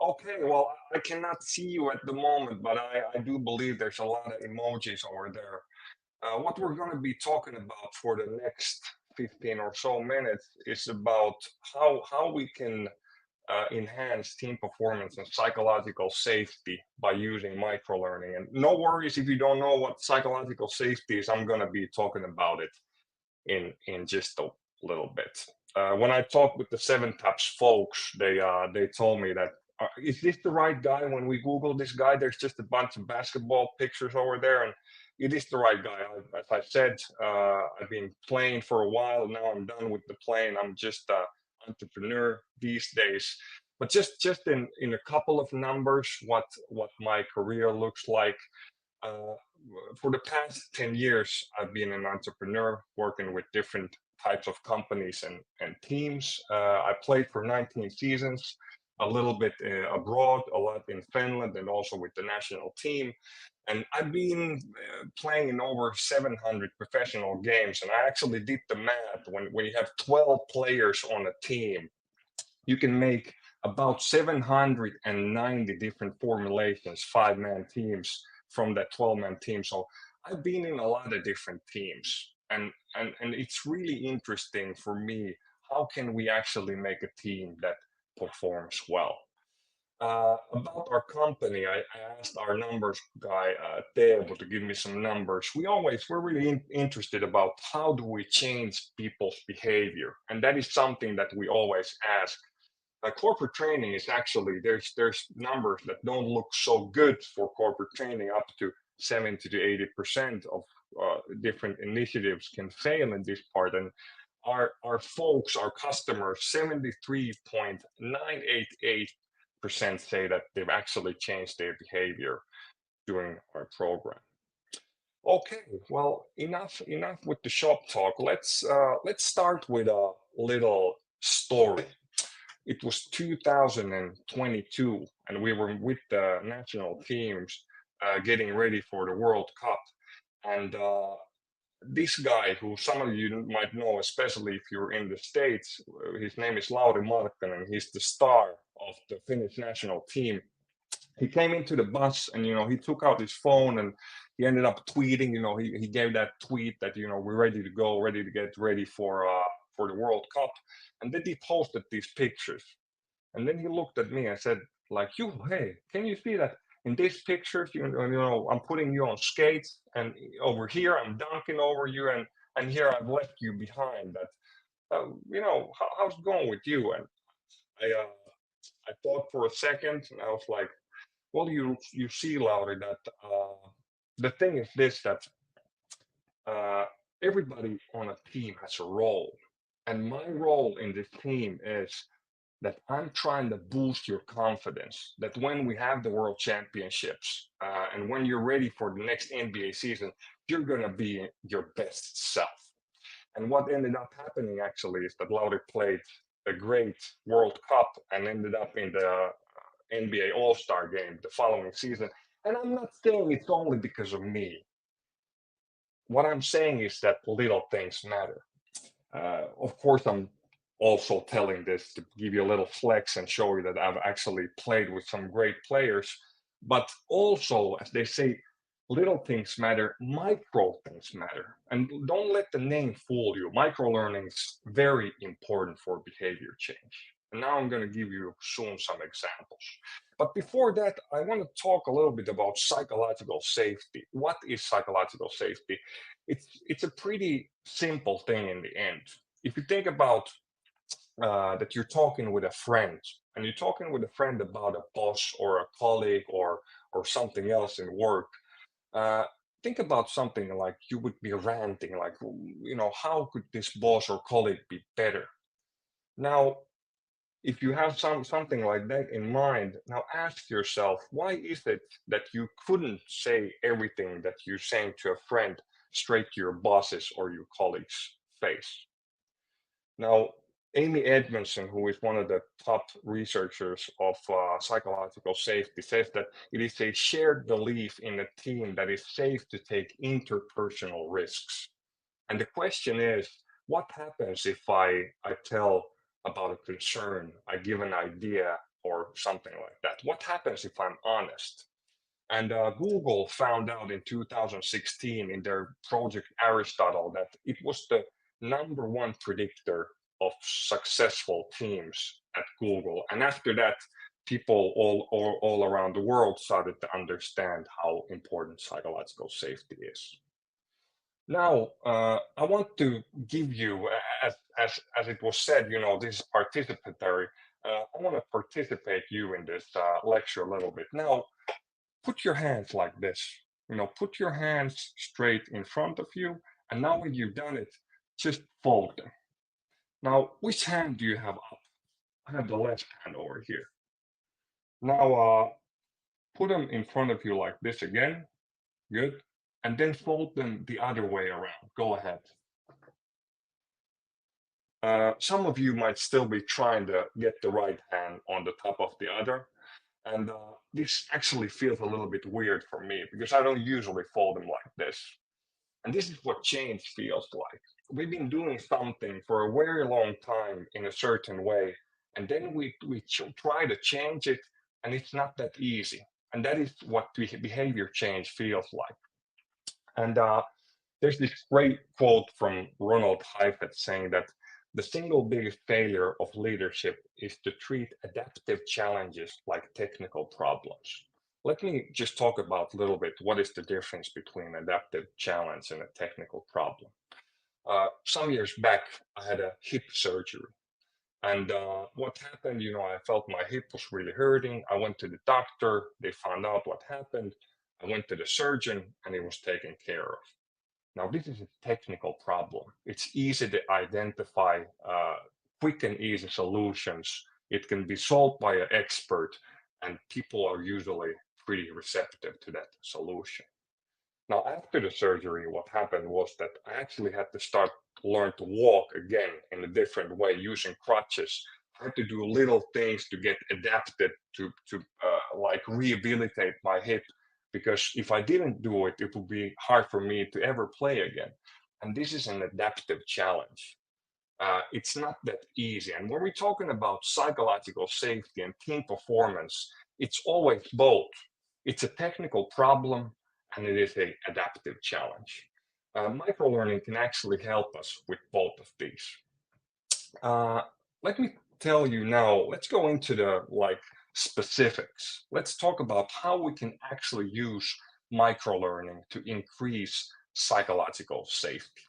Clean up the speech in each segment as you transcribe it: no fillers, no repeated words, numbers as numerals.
Okay, well, I cannot see you at the moment, but I do believe there's a lot of emojis over there. What we're going to be talking about for the next 15 or so minutes is about how we can enhance team performance and psychological safety by using microlearning. And no worries if you don't know what psychological safety is, I'm going to be talking about it in just a little bit. When I talked with the Seven Taps folks, they told me that is this the right guy? When we Google this guy, there's just a bunch of basketball pictures over there, and it is the right guy. As I said, I've been playing for a while. Now I'm done with the playing. I'm just an entrepreneur these days. But just in a couple of numbers, what my career looks like. Uh, for the past 10 years, I've been an entrepreneur working with different types of companies and teams. I played for 19 seasons, a little bit abroad, a lot in Finland, and also with the national team. And I've been playing in over 700 professional games. And I actually did the math. When you have 12 players on a team, you can make about 790 different formulations, 5-man teams from that 12-man team. So I've been in a lot of different teams, and it's really interesting for me. How can we actually make a team that performs well? About our company, I asked our numbers guy, Teo, to give me some numbers. We're really interested about how do we change people's behavior, and that is something that we always ask. Corporate training is actually there's numbers that don't look so good for corporate training. Up to 70 to 80% of different initiatives can fail in this part, and our folks, our customers, 73.988% say that they've actually changed their behavior during our program. Okay, well, enough with the shop talk. Let's start with a little story. It was 2022, and we were with the national teams getting ready for the World Cup. And this guy, who some of you might know, especially if you're in the States, his name is Lauri Markkanen. He's the star of the Finnish national team. He came into the bus, and he took out his phone, and he ended up tweeting. He gave that tweet that we're ready to go, ready to get ready for the World Cup. And then he posted these pictures. And then he looked at me and said, like, you, hey, can you see that in these pictures, I'm putting you on skates, and over here I'm dunking over you, and here I've left you behind. That, how's it going with you? And I thought for a second, and I was like, well, you see, Lauri, that the thing is this, that uh, everybody on a team has a role, and my role in this team is that I'm trying to boost your confidence. That when we have the World Championships and when you're ready for the next NBA season, you're gonna be your best self. And what ended up happening actually is that Lauri played a great World Cup and ended up in the NBA All-Star game the following season. And I'm not saying it's only because of me. What I'm saying is that little things matter. Of course, I'm also telling this to give you a little flex and show you that I've actually played with some great players. But also, as they say, little things matter, micro things matter. And don't let the name fool you. Micro learning is very important for behavior change. And now I'm going to give you soon some examples. But before that, I want to talk a little bit about psychological safety. What is psychological safety? It's a pretty simple thing in the end. If you think about that you're talking with a friend, and you're talking with a friend about a boss or a colleague or something else in work, uh, think about something like you would be ranting, like, how could this boss or colleague be better? Now, if you have something like that in mind, now ask yourself, why is it that you couldn't say everything that you're saying to a friend straight to your bosses or your colleagues' face? Now, Amy Edmondson, who is one of the top researchers of psychological safety, says that it is a shared belief in a team that is safe to take interpersonal risks. And the question is, what happens if I tell about a concern, I give an idea, or something like that? What happens if I'm honest? And Google found out in 2016 in their project Aristotle that it was the #1 predictor of successful teams at Google. And after that, people all around the world started to understand how important psychological safety is. Now, I want to give you, as it was said, this is participatory. I want to participate you in this lecture a little bit. Now, put your hands like this. Put your hands straight in front of you. And now when you've done it, just fold them. Now, which hand do you have up? I have the left hand over here. Now, put them in front of you like this again. Good. And then fold them the other way around. Go ahead. Some of you might still be trying to get the right hand on the top of the other. And this actually feels a little bit weird for me because I don't usually fold them like this. And this is what change feels like. We've been doing something for a very long time in a certain way, and then we try to change it, and it's not that easy. And that is what behavior change feels like. And there's this great quote from Ronald Heifetz saying that the single biggest failure of leadership is to treat adaptive challenges like technical problems. Let me just talk about a little bit what is the difference between adaptive challenge and a technical problem. Some years back, I had a hip surgery. And what happened, I felt my hip was really hurting. I went to the doctor. They found out what happened. I went to the surgeon and it was taken care of. Now, this is a technical problem. It's easy to identify quick and easy solutions. It can be solved by an expert, and people are usually pretty receptive to that solution. Now, after the surgery, what happened was that I actually had to learn to walk again in a different way using crutches. I had to do little things to get adapted to like rehabilitate my hip, because if I didn't do it, it would be hard for me to ever play again. And this is an adaptive challenge. It's not that easy. And when we're talking about psychological safety and team performance, it's always both. It's a technical problem and it is an adaptive challenge. Microlearning can actually help us with both of these. Let me tell you now, let's go into the specifics. Let's talk about how we can actually use microlearning to increase psychological safety.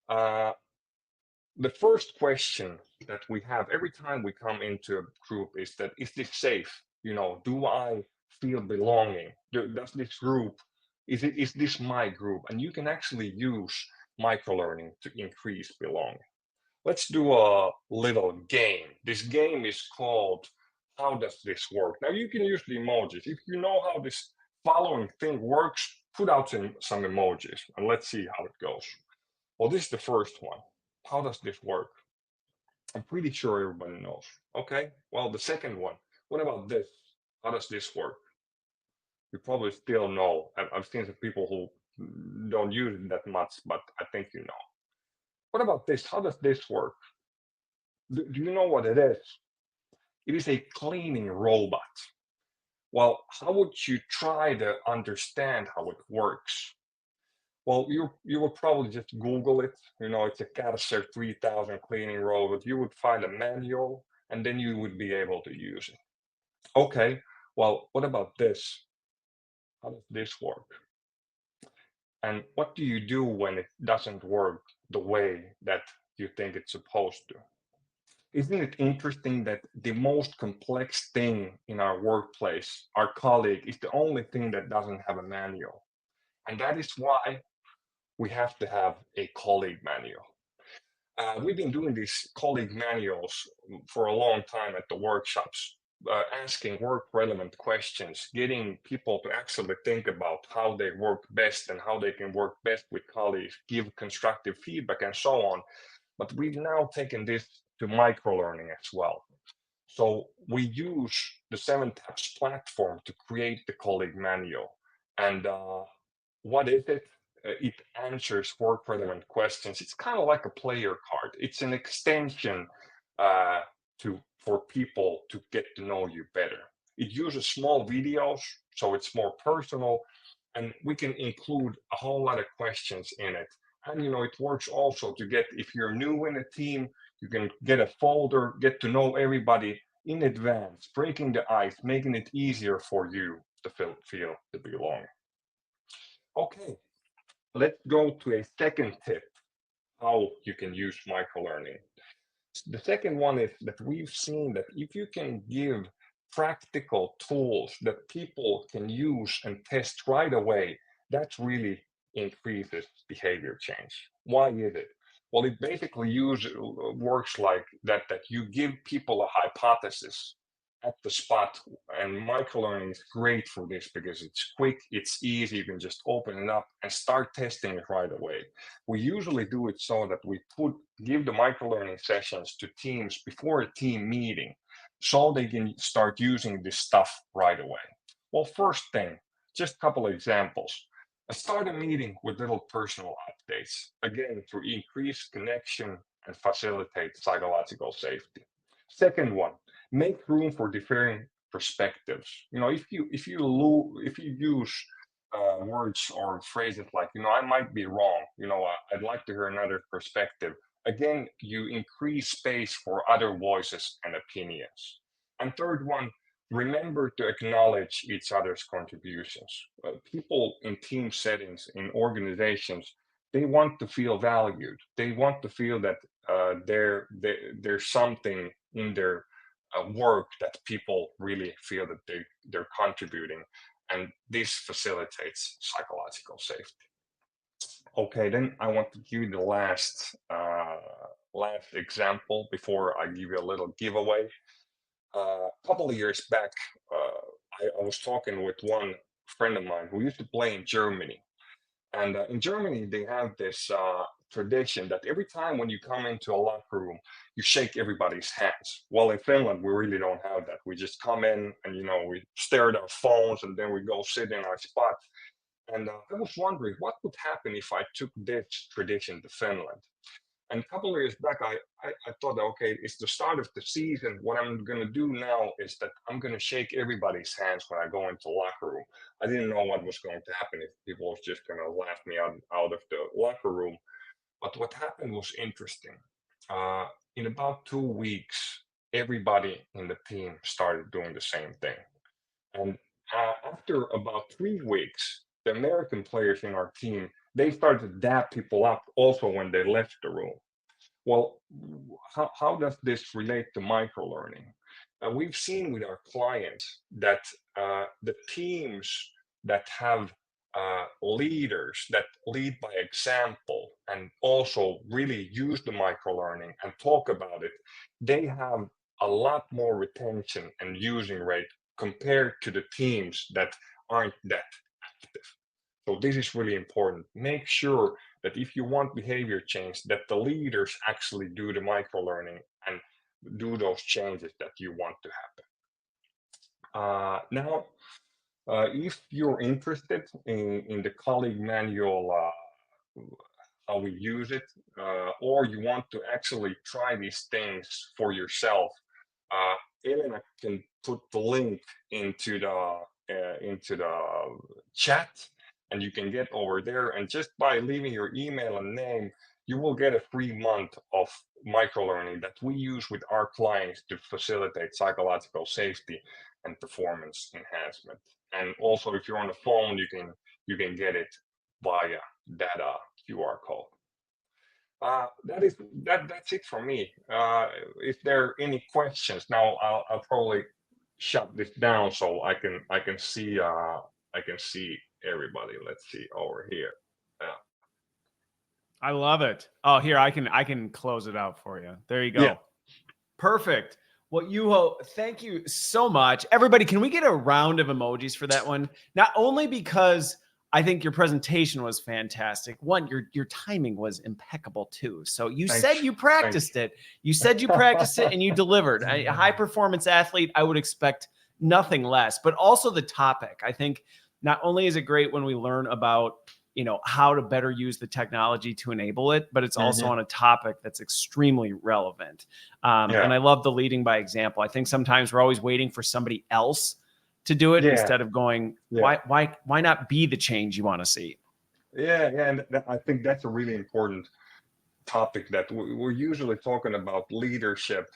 The first question that we have every time we come into a group is that, is this safe? Do I feel belonging? Does this group, is this my group? And you can actually use microlearning to increase belonging. Let's do a little game. This game is called How Does This Work? Now you can use the emojis. If you know how this following thing works, put out some emojis and let's see how it goes. Well, this is the first one. How does this work? I'm pretty sure everybody knows. Okay, well, the second one. What about this? How does this work? You probably still know. I've seen some people who don't use it that much, but I think you know. What about this? How does this work? Do you know what it is? It is a cleaning robot. Well, how would you try to understand how it works? Well, you would probably just Google it. It's a Caterpillar 3000 cleaning robot. You would find a manual, and then you would be able to use it. Okay, well, what about this? How does this work? And what do you do when it doesn't work the way that you think it's supposed to? Isn't it interesting that the most complex thing in our workplace, our colleague, is the only thing that doesn't have a manual? And that is why we have to have a colleague manual. We've been doing these colleague manuals for a long time at the workshops, asking work-relevant questions, getting people to actually think about how they work best and how they can work best with colleagues, give constructive feedback, and so on. But we've now taken this to microlearning as well. So we use the 7TAPS platform to create the colleague manual. And what is it? It answers work-relevant questions. It's kind of like a player card. It's an extension for people to get to know you better. It uses small videos, so it's more personal, and we can include a whole lot of questions in it. And it works also to get, if you're new in a team, you can get a folder, get to know everybody in advance, breaking the ice, making it easier for you to feel to belong. Okay, let's go to a second tip, how you can use microlearning. The second one is that we've seen that if you can give practical tools that people can use and test right away, that really increases behavior change. Why is it? Well, it basically works like that you give people a hypothesis at the spot, and microlearning is great for this because it's quick, it's easy, you can just open it up and start testing it right away. We usually do it so that we give the microlearning sessions to teams before a team meeting, so they can start using this stuff right away. Well, first thing, just a couple of examples. Start a meeting with little personal updates, again, to increase connection and facilitate psychological safety. Second one, make room for differing perspectives. If you use words or phrases like, I might be wrong, I'd like to hear another perspective. Again, you increase space for other voices and opinions. And third one, remember to acknowledge each other's contributions. People in team settings, in organizations, they want to feel valued. They want to feel that there's something in their work that people really feel that they're contributing, and this facilitates psychological safety. Okay, then I want to give you the last example before I give you a little giveaway. A couple of years back, I was talking with one friend of mine who used to play in Germany. And in Germany, they have this tradition that every time when you come into a locker room, you shake everybody's hands. Well, in Finland, we really don't have that. We just come in and, we stare at our phones and then we go sit in our spot. And I was wondering what would happen if I took this tradition to Finland. And a couple of years back, I thought, okay, it's the start of the season. What I'm going to do now is that I'm going to shake everybody's hands when I go into the locker room. I didn't know what was going to happen, if people was just going to laugh me out of the locker room. But what happened was interesting. In about 2 weeks, everybody in the team started doing the same thing. And after about 3 weeks, the American players in our team, they started to dap people up also when they left the room. Well, how does this relate to microlearning? We've seen with our clients that the teams that have leaders that lead by example and also really use the microlearning and talk about it, they have a lot more retention and using rate compared to the teams that aren't that active. So this is really important. Make sure that if you want behavior change, that the leaders actually do the microlearning and do those changes that you want to happen. Now, if you're interested in the colleague manual, how we use it, or you want to actually try these things for yourself, Elena can put the link into the chat, and you can get over there. And just by leaving your email and name, you will get a free month of microlearning that we use with our clients to facilitate psychological safety and performance enhancement. And also, if you're on the phone, you can get it via that QR code. That's it for me. If there are any questions, now I'll probably shut this down so I can see everybody. Let's see over here. I love it. Oh, here I can close it out for you. There you go. Yeah. Perfect. Well, Juho, thank you so much. Everybody, can we get a round of emojis for that one? Not only because I think your presentation was fantastic. One, your timing was impeccable too. So you said you practiced it. You said you practiced it and you delivered. A high performance athlete, I would expect nothing less, but also the topic. I think not only is it great when we learn about, how to better use the technology to enable it, but it's also on a topic that's extremely relevant. And I love the leading by example. I think sometimes we're always waiting for somebody else to do it instead of going, why not be the change you want to see? And I think that's a really important topic, that we're usually talking about leadership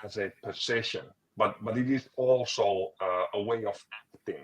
as a position, but it is also a way of acting,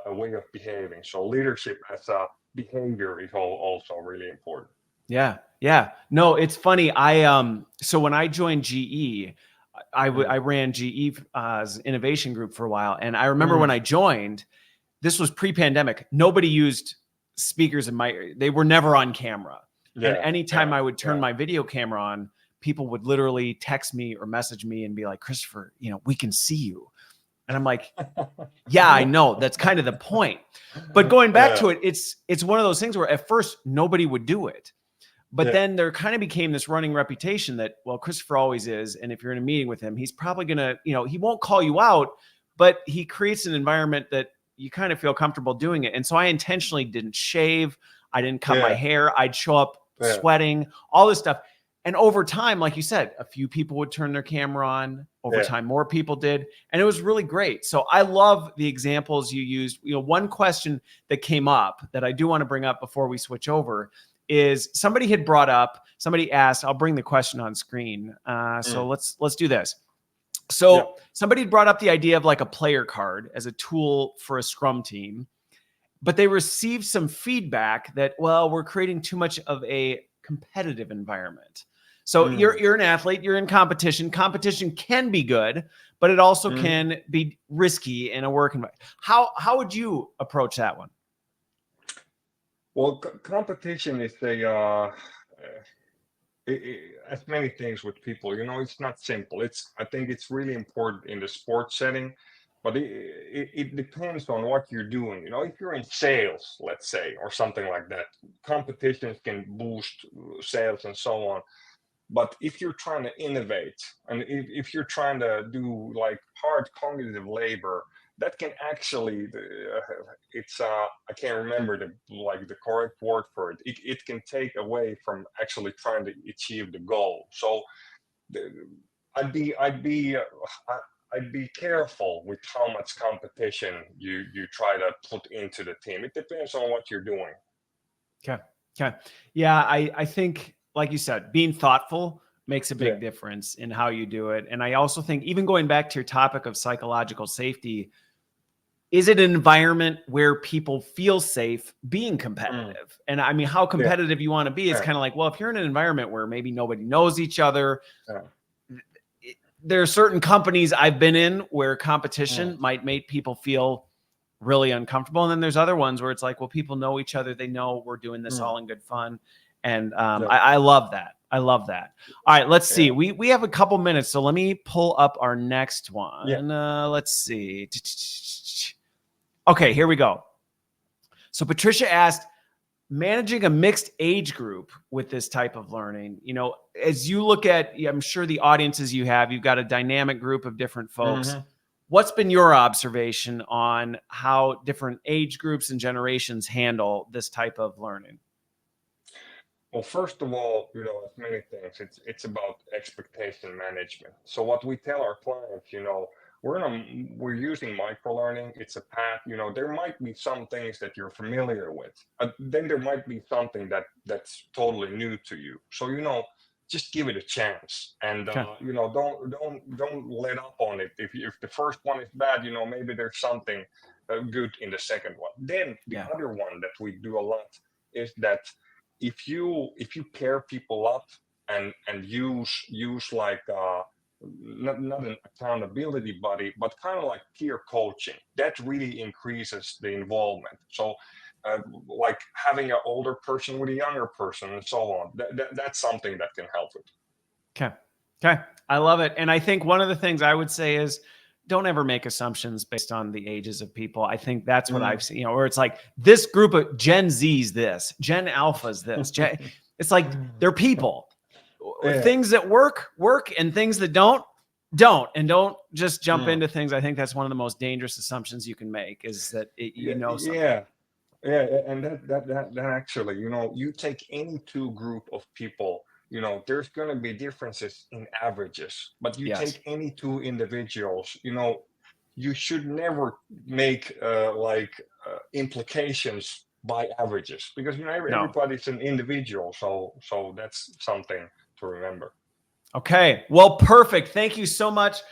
a way of behaving. So leadership as a behavior is also really important. Yeah. No, it's funny. So when I joined GE, I ran GE's innovation group for a while. And I remember when I joined, this was pre-pandemic. Nobody used speakers they were never on camera. And anytime I would turn my video camera on, people would literally text me or message me and be like, Christopher, we can see you. And I'm like, yeah, I know. That's kind of the point. But going back to it, it's one of those things where at first nobody would do it. But then there kind of became this running reputation that, well, Christopher always is. And if you're in a meeting with him, he's probably going to, he won't call you out, but he creates an environment that you kind of feel comfortable doing it. And so I intentionally didn't shave. I didn't cut my hair. I'd show up sweating, all this stuff. And over time, like you said, a few people would turn their camera on. Over time, more people did. And it was really great. So I love the examples you used. One question that came up that I do want to bring up before we switch over is somebody asked, I'll bring the question on screen. So let's do this. So somebody had brought up the idea of like a player card as a tool for a Scrum team, but they received some feedback that, well, we're creating too much of a competitive environment. So you're an athlete, you're in competition. Competition can be good, but it also can be risky in a work environment. How would you approach that one? Well, competition is as many things with people. It's not simple. I think it's really important in the sports setting, but it depends on what you're doing. If you're in sales, let's say, or something like that, competitions can boost sales and so on. But if you're trying to innovate, and if you're trying to do like hard cognitive labor, that can actually, I can't remember the correct word for it. It can take away from actually trying to achieve the goal. So I'd be careful with how much competition you try to put into the team. It depends on what you're doing. Okay. Yeah, I think, like you said, being thoughtful makes a big difference in how you do it. And I also think, even going back to your topic of psychological safety, is it an environment where people feel safe being competitive? And I mean, how competitive you want to be is kind of like, well, if you're in an environment where maybe nobody knows each other, there are certain companies I've been in where competition might make people feel really uncomfortable. And then there's other ones where it's like, well, people know each other. They know we're doing this all in good fun. And I love that. I love that. All right, let's see. We have a couple minutes, so let me pull up our next one. Let's see. Okay, here we go. So Patricia asked, managing a mixed age group with this type of learning, as you look at, I'm sure the audiences you've got a dynamic group of different folks. What's been your observation on how different age groups and generations handle this type of learning? Well, first of all, as many things, it's about expectation management. So what we tell our clients, we're using microlearning. It's a path. There might be some things that you're familiar with. Then there might be something that's totally new to you. So just give it a chance, and don't let up on it. If the first one is bad, maybe there's something good in the second one. Then the other one that we do a lot is that if you pair people up and use like not an accountability buddy, but kind of like peer coaching, that really increases the involvement. So like having an older person with a younger person and so on, that's something that can help it. Okay. I love it. And I think one of the things I would say is, don't ever make assumptions based on the ages of people. I think that's what I've seen, where it's like this group of Gen Z's this, Gen Alpha's this. It's like they're people. Things that work, and things that don't. And don't just jump into things. I think that's one of the most dangerous assumptions you can make, is that something. Yeah, and that actually, you take any two group of people, there's going to be differences in averages, but you Yes. take any two individuals, you should never make implications by averages, because No. everybody's an individual, so that's something to remember. Okay. Well, perfect. Thank you so much